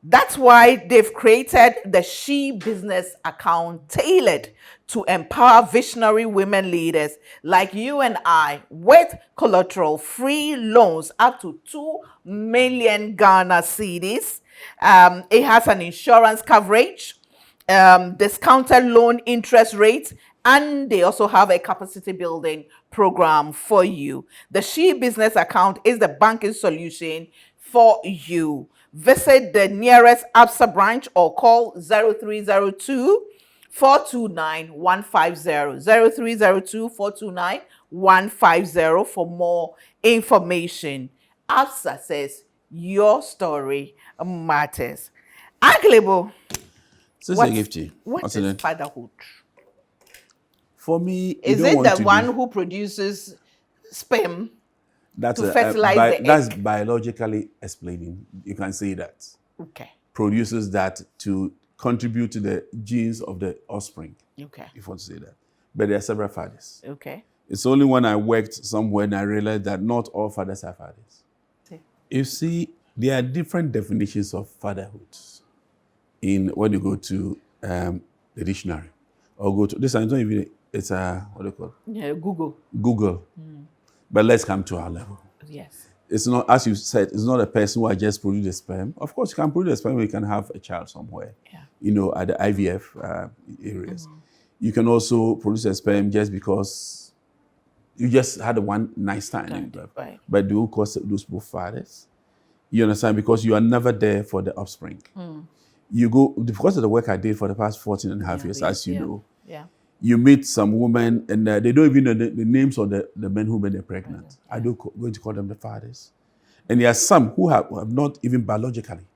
That's why they've created the She Business account tailored to empower visionary women leaders like you and I with collateral-free loans up to 2 million Ghana cedis. It has an insurance coverage, discounted loan interest rates, and they also have a capacity building program for you. The She Business account is the banking solution for you. Visit the nearest Absa branch or call 0302 429 150. 0302 429 150 for more information. Absa says your story matters. Uncle, Sister Gifty, what is fatherhood? For me, is it the one who produces sperm to fertilize the egg? That's biologically explaining. You can say that. Okay. Produces that to contribute to the genes of the offspring. Okay. If you want to say that. But there are several fathers. Okay. It's only when I worked somewhere and I realized that not all fathers are fathers. Okay. You see, there are different definitions of fatherhood when you go to the dictionary or go to this. I don't even. It's what do you call it? Yeah, Google. Google. But let's come to our level. Yes. It's not, as you said, it's not a person who has just produced a sperm. Of course, you can produce a sperm, you can have a child somewhere, at the IVF areas. You can also produce a sperm just because you just had a one nice time. Right. But do you call those both fathers? You understand? Because you are never there for the offspring. You go, because of the work I did for the past 14 and a half years, as you know. Yeah. You meet some women and they don't even know the names of the men who made them pregnant. I don't going to call them the fathers. And there are some who have not even biologically,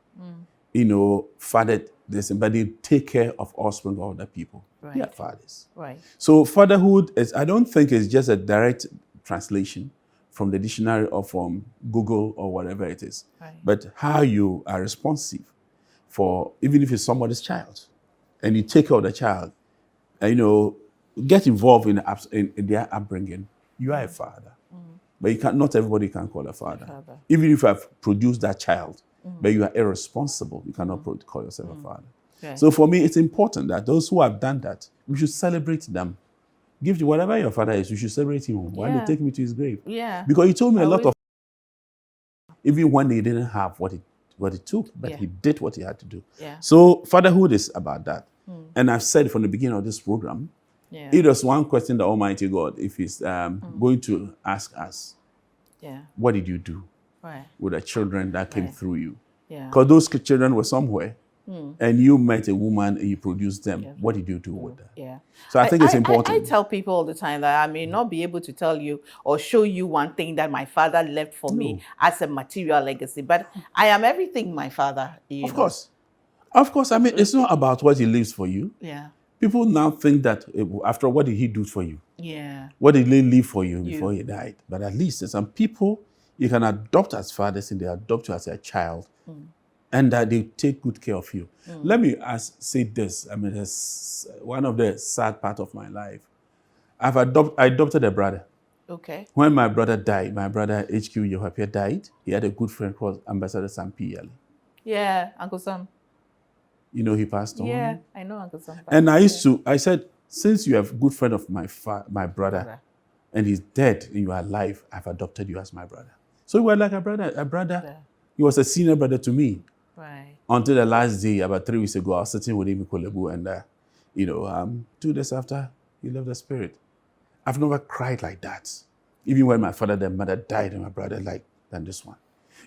fathered this, but they take care of offspring of other people. Right. They are fathers. Right. So fatherhood I don't think it's just a direct translation from the dictionary or from Google or whatever it is. Right. But how you are responsive for, even if it's somebody's child, and you take care of the child, get involved in their upbringing, you are a father. But not everybody can call a father. Even if you have produced that child, but you are irresponsible, you cannot call yourself a father. Okay. So for me, it's important that those who have done that, we should celebrate them. Give to whatever your father is, you should celebrate him while they take me to his grave. Yeah. Because he told me a lot of, even when he didn't have what it took, but he did what he had to do. Yeah. So fatherhood is about that. And I've said from the beginning of this program, it was one question that Almighty God, if He's going to ask us, what did you do with the children that came through you? Because those children were somewhere, and you met a woman and you produced them. What did you do with them? Yeah. So I think it's important. I tell people all the time that I may not be able to tell you or show you one thing that my father left for me as a material legacy, but I am everything my father. Of course. Of course, I mean, it's not about what he leaves for you. Yeah. People now think that after what did he do for you? Yeah. What did he leave for you before he died? But at least there's some people you can adopt as fathers and they adopt you as a child and that they take good care of you. Let me say this. I mean, it's one of the sad part of my life. I adopted a brother. Okay. When my brother died, my brother HQ Yohapia died, he had a good friend called Ambassador Sam P.L. Yeah, Uncle Sam. He passed on. Yeah, I know Uncle Sam. And I said, since you have a good friend of my brother, and he's dead and you are alive, I've adopted you as my brother. So we were like a brother. Yeah. He was a senior brother to me. Right. Until the last day, about 3 weeks ago, I was sitting with him in Kolebu and, 2 days after, he left the spirit. I've never cried like that. Even when my father and mother died and my brother than this one.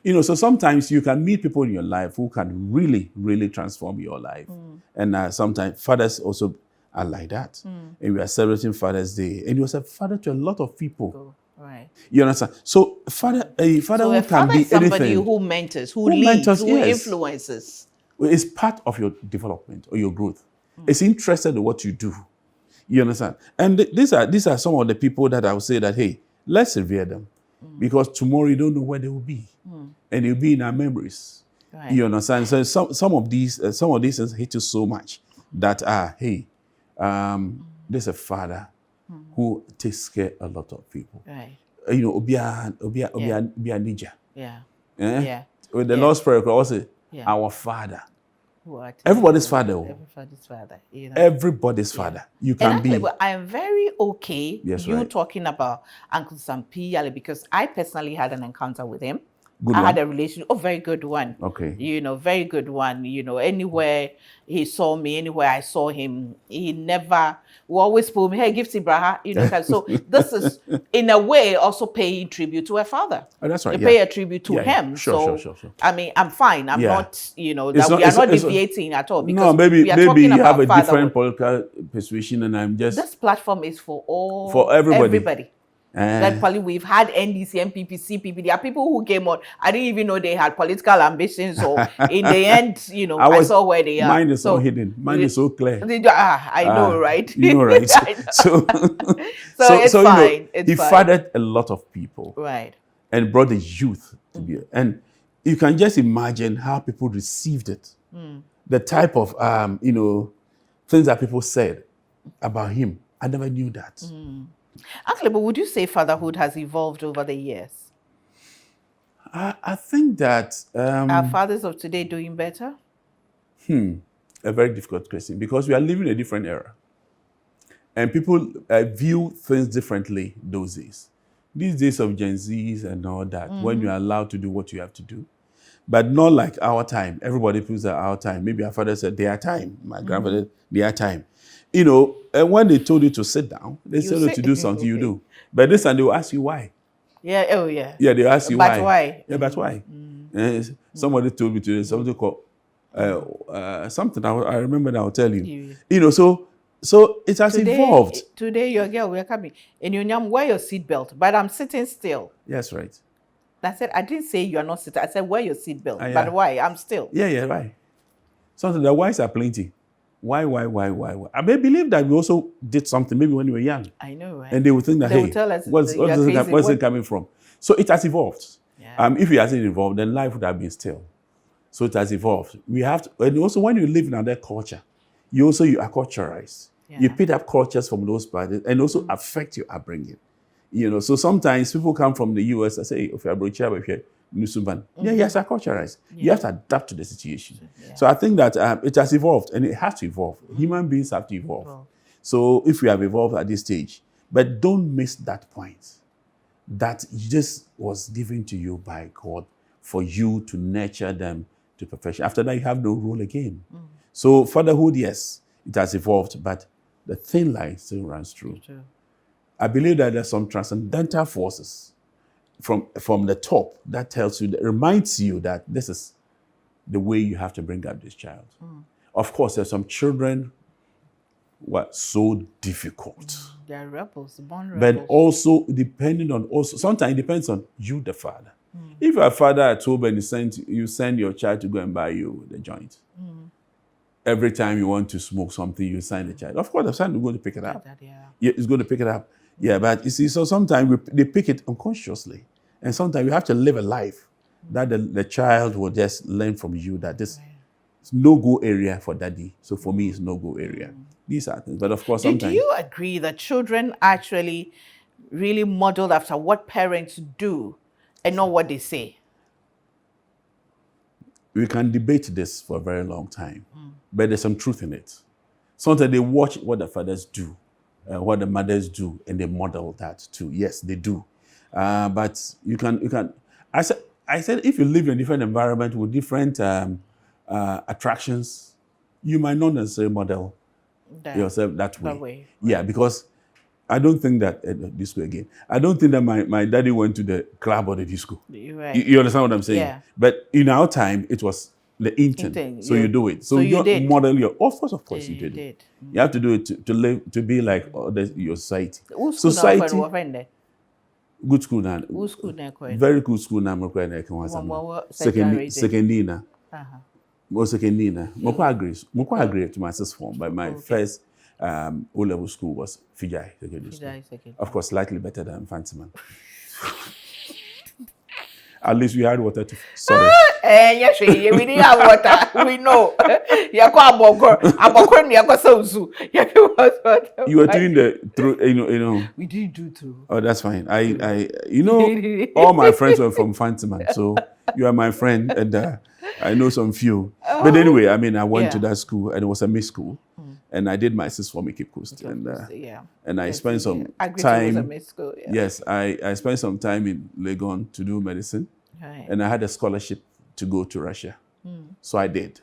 So sometimes you can meet people in your life who can really, really transform your life. And sometimes fathers also are like that. And we are celebrating Father's Day. And he was a father to a lot of people. Right. You understand? So a So father a who can father be is somebody anything. who mentors, who Who leads, mentors, who yes. influences. It's part of your development or your growth. It's interested in what you do. You understand? And these are some of the people that I would say that, hey, let's revere them. Because tomorrow you don't know where they will be. And they'll be in our memories. Right. You understand? So some of these things hit you so much that hey, there's a father who takes care a lot of people. Right. Obia Ninja. Yeah. Eh? Yeah. With the Lord's Prayer, also our Father. Everybody's father. Everybody's father. Everybody's father. You can actually, be. but I am very okay Yes, you right. talking about Uncle Sampi because I personally had an encounter with him. Good I one. had a relationship, very good one. Okay. Very good one. Anywhere he saw me, anywhere I saw him, he never will always pull me, hey, Gifty Braha, So this is in a way also paying tribute to a father. Oh, that's right. You pay a tribute to him. Sure. I mean, I'm fine. I'm not, that we are not deviating at all because no, maybe we are talking you have about a different fatherhood. political persuasion, and I'm just This platform is for everybody. That probably we've had NDC, MPP, CPP. There are people who came on. I didn't even know they had political ambitions. So in the end, I saw where they are. Mine is so hidden. Mine is so clear. I know, right? You know, right? So it's fine. He fathered a lot of people. Right. And brought the youth to be. And you can just imagine how people received it. The type of, things that people said about him. I never knew that. Actually, but would you say fatherhood has evolved over the years? I think that... are fathers of today doing better? A very difficult question because we are living a different era. And people view things differently those days. These days of Gen Zs and all that, when you're allowed to do what you have to do. But not like our time. Everybody feels that our time. Maybe our father said their time. My grandfather, their time. And when they told you to sit down, they told you to do something, you do. But this time they will ask you why. Yeah, oh yeah. Yeah, they'll ask you but why. Yeah, but why? Somebody told me today, something called, something I remember that I'll tell you. So it has evolved. Today, your girl, we're coming. And you wear your seatbelt, but I'm sitting still. Yes, right. I said, I didn't say you're not sitting. I said, wear your seatbelt. But why? I'm still. Yeah, why? Something the whys are plenty. Why? I may believe that we also did something maybe when we were young. I know, right? And they would think that, will tell us where's it coming from? So it has evolved. Yeah. If it hasn't evolved, then life would have been still. So it has evolved. We have to, and also when you live in another culture, you are culturalized. Yeah. You pick up cultures from those parties and also affect your upbringing. So sometimes people come from the US and say, hey, if you're Nusuban, yes, are culturalized. You have to adapt to the situation. Yeah. So I think that it has evolved and it has to evolve. Human beings have to evolve. So if we have evolved at this stage, but don't miss that point. That just was given to you by God for you to nurture them to perfection. After that, you have no role again. So fatherhood, yes, it has evolved, but the thin line still runs through. Sure. I believe that there's some transcendental forces from the top that reminds you that this is the way you have to bring up this child. Of course, there's some children who are so difficult. They're rebels, born rebels. But also sometimes it depends on you, the father. If you're a father at home and you send your child to go and buy you the joint. Every time you want to smoke something, you sign the child. Of course, the son is going to pick it up. It's going to pick it up. Yeah, but you see, so sometimes they pick it unconsciously. And sometimes you have to live a life that the child will just learn from you that this is no-go area for daddy. So for me, it's no-go area. These are things. But of course, sometimes... Do you agree that children actually really modeled after what parents do and not what they say? We can debate this for a very long time, but there's some truth in it. Sometimes they watch what the fathers do, what the mothers do, and they model that too. Yes, they do. But you can. I said, if you live in a different environment with different attractions, you might not necessarily model yourself that way. Yeah, because I don't think that disco again. I don't think that my daddy went to the club or the disco. You're right. You understand what I'm saying? Yeah. But in our time, it was the intern. So you do it. So you did. model your. Of course, you did. Did. You have to do it to live, to be like your society. Who's Society. now, Good school now. Who's school now? Very good school now. Secondina. Secondina. Moko agree to my sixth form, but my first O-level school was Fijai Secondary School. Of course, slightly better than Fancyman. At least we had water to. Sorry. Yes, we didn't have water. We know. You were doing the through, you know. We didn't do through. Oh, that's fine. You know, all my friends were from Fancyman, so you are my friend, and I know some few. But anyway, I mean, I went to that school, and it was a mixed school. And I did my sixth form in Cape Coast, and I spent some time. Yes, I spent some time in Legon to do medicine, and I had a scholarship to go to Russia, so I did.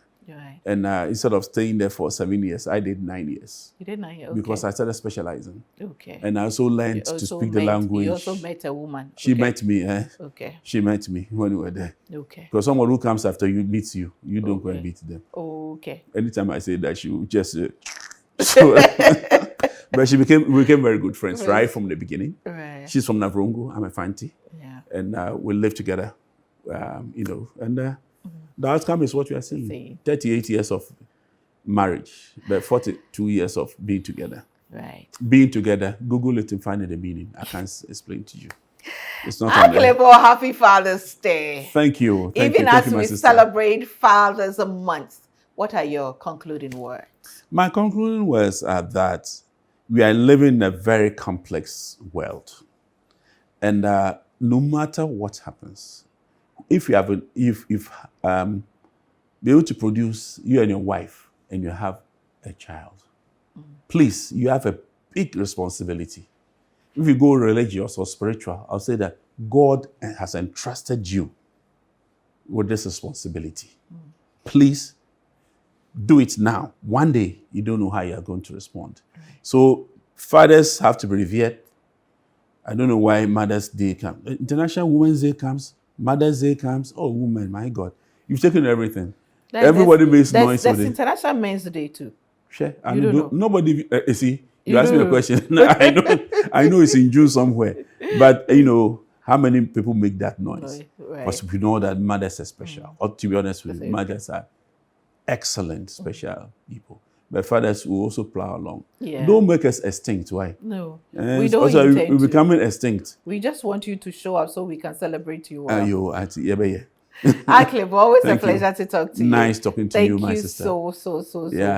And instead of staying there for 7 years, I did 9 years. You did 9 years, because I started specializing. Okay. And I also learned to speak the language. You also met a woman. She met me. Okay. She met me when we were there. Okay. Because someone who comes after you meets you, you don't go and meet them. Okay. Anytime I say that, she will just. So, but we became very good friends right from the beginning. Right. She's from Navrongo. I'm a Fanti. Yeah. And we live together. And the outcome is what we are seeing. 38 years of marriage, but 42 years of being together. Right. Being together, Google it and find the meaning. I can't explain to you. It's not. Happy Father's Day. Thank you. Even as we celebrate Father's Month, what are your concluding words? My concluding words are that we are living in a very complex world. And no matter what happens, if you have be able to produce, you and your wife, and you have a child, please, you have a big responsibility. If you go religious or spiritual, I'll say that God has entrusted you with this responsibility. Please do it now. One day, you don't know how you are going to respond. So fathers have to be revered. I don't know why Mother's Day comes. International Women's Day comes. Mother's Day comes. Oh, woman, my God. You've taken everything. Everybody makes noise with it. There's International Men's Day too. Sure. You don't know. Nobody, see, you asked me the question. I know it's in June somewhere. But, how many people make that noise? Because we know that mothers are special. Or to be honest with you, mothers are excellent, special people. But fathers will also plow along. Yeah. Don't make us extinct. Why? No. We don't also, we're becoming extinct. We just want you to show up so we can celebrate you. Yeah. Always a pleasure to talk to you. Nice talking to you, my sister. Thank you so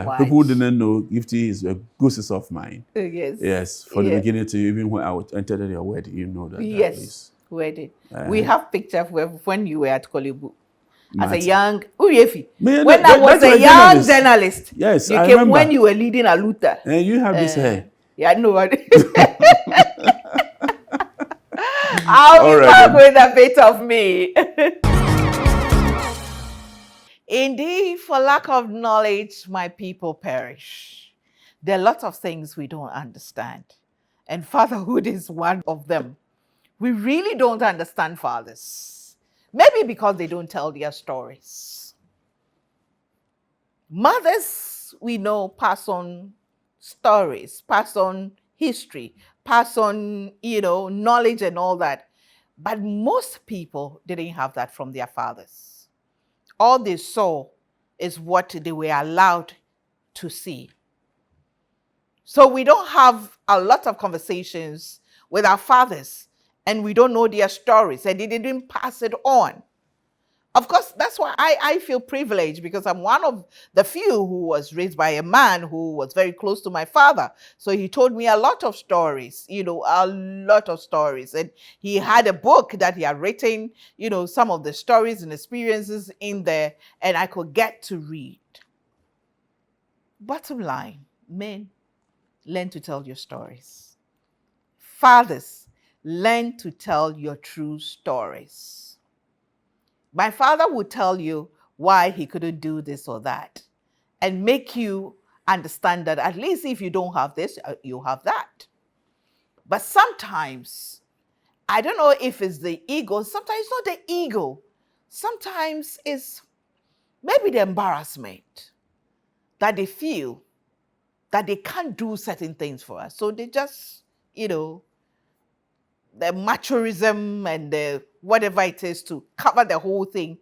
much. People who didn't know, Gifty is a good sister of mine. Yes. Yes, from the beginning to even when I entered your wedding, you know that. Yes, wedding. We have pictures when you were at Kolebu. As a young, when I was a young journalist, yes, you came when you were leading a Luther. And you have this hair. Yeah, no. I'll be back with a bit of me. Indeed, for lack of knowledge, my people perish. There are lots of things we don't understand, and fatherhood is one of them. We really don't understand fathers. Maybe because they don't tell their stories. Mothers, we know, pass on stories, pass on history, pass on, knowledge and all that. But most people didn't have that from their fathers. All they saw is what they were allowed to see. So we don't have a lot of conversations with our fathers, and we don't know their stories, and they didn't pass it on. Of course, that's why I feel privileged, because I'm one of the few who was raised by a man who was very close to my father. So he told me a lot of stories, a lot of stories. And he had a book that he had written, some of the stories and experiences in there, and I could get to read. Bottom line, men, learn to tell your stories. Fathers, learn to tell your true stories. My father would tell you why he couldn't do this or that, and make you understand that at least if you don't have this, you have that. But sometimes, I don't know if it's the ego. Sometimes it's not the ego. Sometimes it's maybe the embarrassment that they feel that they can't do certain things for us. So they just, the machoism and the whatever it is to cover the whole thing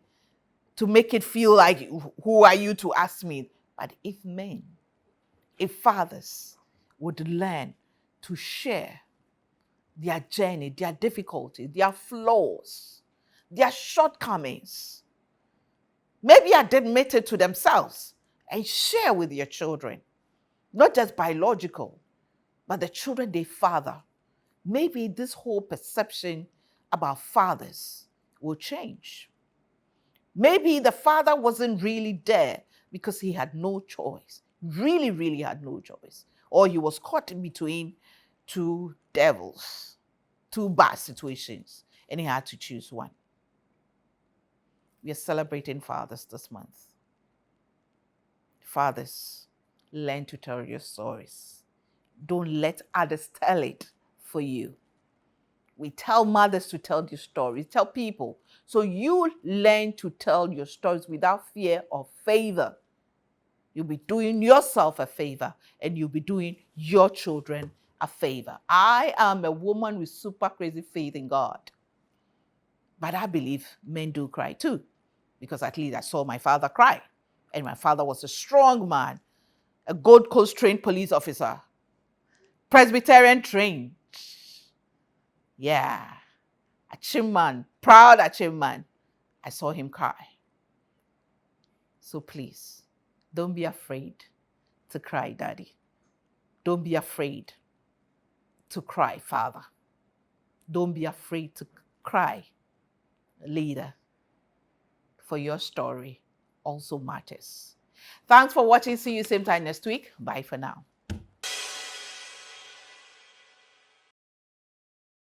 to make it feel like, who are you to ask me? But if fathers would learn to share their journey, their difficulties, their flaws, their shortcomings, maybe admit it to themselves and share with your children, not just biological, but the children they father, maybe this whole perception about fathers will change. Maybe the father wasn't really there because he had no choice, really, really had no choice. Or he was caught in between two devils, two bad situations, and he had to choose one. We are celebrating fathers this month. Fathers, learn to tell your stories. Don't let others tell it for you. We tell mothers to tell your stories, tell people. So you learn to tell your stories without fear or favor. You'll be doing yourself a favor and you'll be doing your children a favor. I am a woman with super crazy faith in God. But I believe men do cry too, because at least I saw my father cry. And my father was a strong man, a Gold Coast trained police officer, Presbyterian trained. Yeah. Achimman, proud Achimman. I saw him cry. So please, don't be afraid to cry, Daddy. Don't be afraid to cry, Father. Don't be afraid to cry, Leader. For your story also matters. Thanks for watching. See you same time next week. Bye for now.